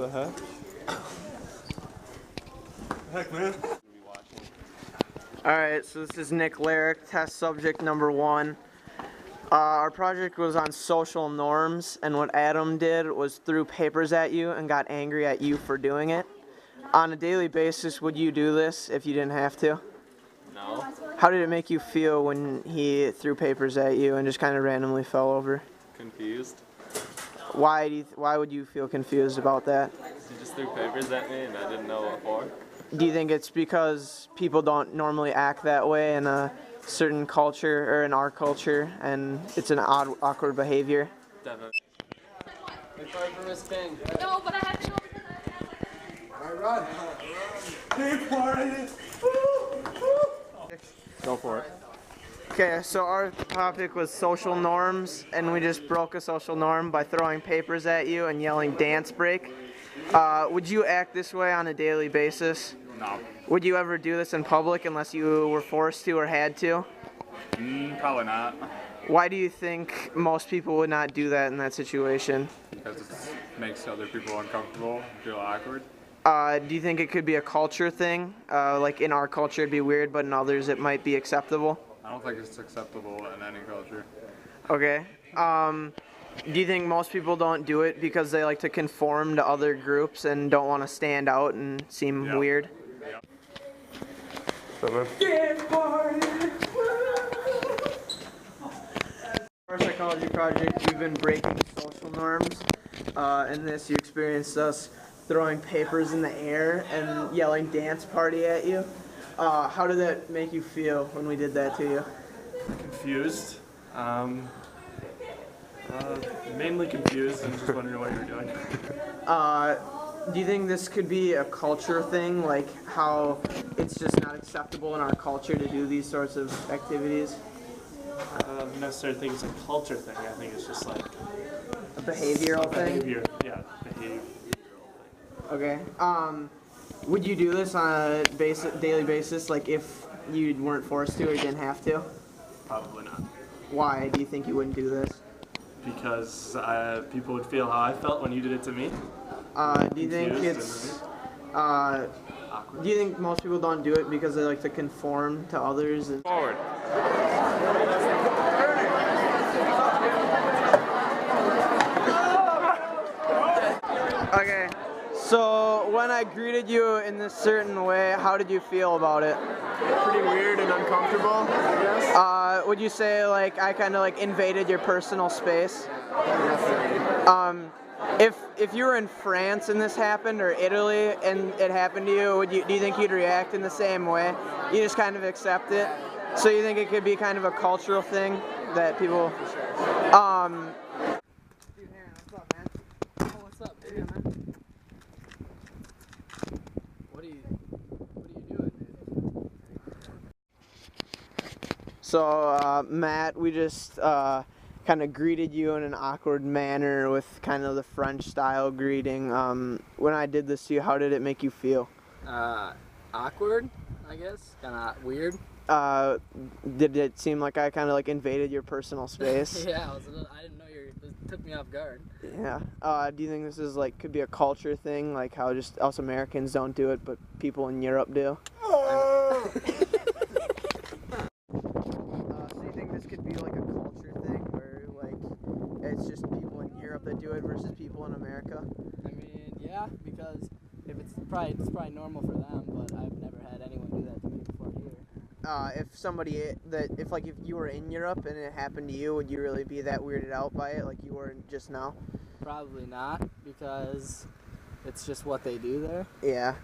the heck? Heck, man. Alright, so this is Nick Larrick, test subject number 1. Our project was on social norms, and what Adam did was threw papers at you and got angry at you for doing it. On a daily basis, would you do this if you didn't have to? No. How did it make you feel when he threw papers at you and just kind of randomly fell over? Confused. Why would you feel confused about that? He just threw papers at me and I didn't know what for. Do you think it's because people don't normally act that way in a certain culture or in our culture, and it's an awkward behavior? Definitely. No, but I have to go because Alright, run. Go for it. Okay, so our topic was social norms, and we just broke a social norm by throwing papers at you and yelling dance break. Would you act this way on a daily basis? No. Would you ever do this in public unless you were forced to or had to? Probably not. Why do you think most people would not do that in that situation? Because it makes other people uncomfortable, feel awkward. Do you think it could be a culture thing? Like in our culture it'd be weird, but in others it might be acceptable? I don't think it's acceptable in any culture. Okay. Do you think most people don't do it because they like to conform to other groups and don't want to stand out and seem weird? Our psychology project, we've been breaking social norms. In this, you experienced us throwing papers in the air and yelling dance party at you. How did that make you feel when we did that to you? Confused. Mainly confused and just wondering what you were doing. Do you think this could be a culture thing, like how it's just not acceptable in our culture to do these sorts of activities? I don't necessarily think it's a culture thing. I think it's just like A behavioral thing? behavior. Yeah, behavior. Okay. Would you do this on a daily basis, like if you weren't forced to or didn't have to? Probably not. Why do you think you wouldn't do this? Because people would feel how I felt when you did it to me. Do you think Confused it's Awkward. do you think most people don't do it because they like to conform to others? And Forward. okay. So when I greeted you in this certain way, how did you feel about it? Pretty weird and uncomfortable, I guess. Would you say like I kind of like invaded your personal space? If you were in France and this happened, or Italy and it happened to you, do you think you'd react in the same way? You just kind of accept it? So you think it could be kind of a cultural thing that people... Dude, Aaron, what's up, man? Oh, what's up, dude? Yeah, man. What are you doing, dude? So, Matt, we just kind of greeted you in an awkward manner with kind of the French style greeting. When I did this to you, how did it make you feel? Awkward, I guess. Kind of weird. Did it seem like I kind of like invaded your personal space? Yeah, I didn't know it took me off guard. Yeah. Do you think this is like could be a culture thing, like how just us Americans don't do it, but people in Europe do? So you think this could be like a culture thing, where like it's just people in Europe that do it versus people in America? I mean, yeah, because it's probably normal for them, but I've never had anyone do that to me before here. If you were in Europe and it happened to you, would you really be that weirded out by it, like you were just now? Probably not, because it's just what they do there. Yeah.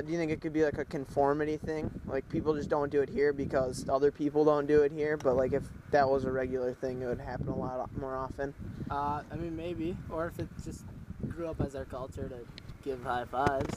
Do you think it could be like a conformity thing? Like people just don't do it here because other people don't do it here, but like if that was a regular thing, it would happen a lot more often? I mean, maybe. Or if it just grew up as our culture to give high fives.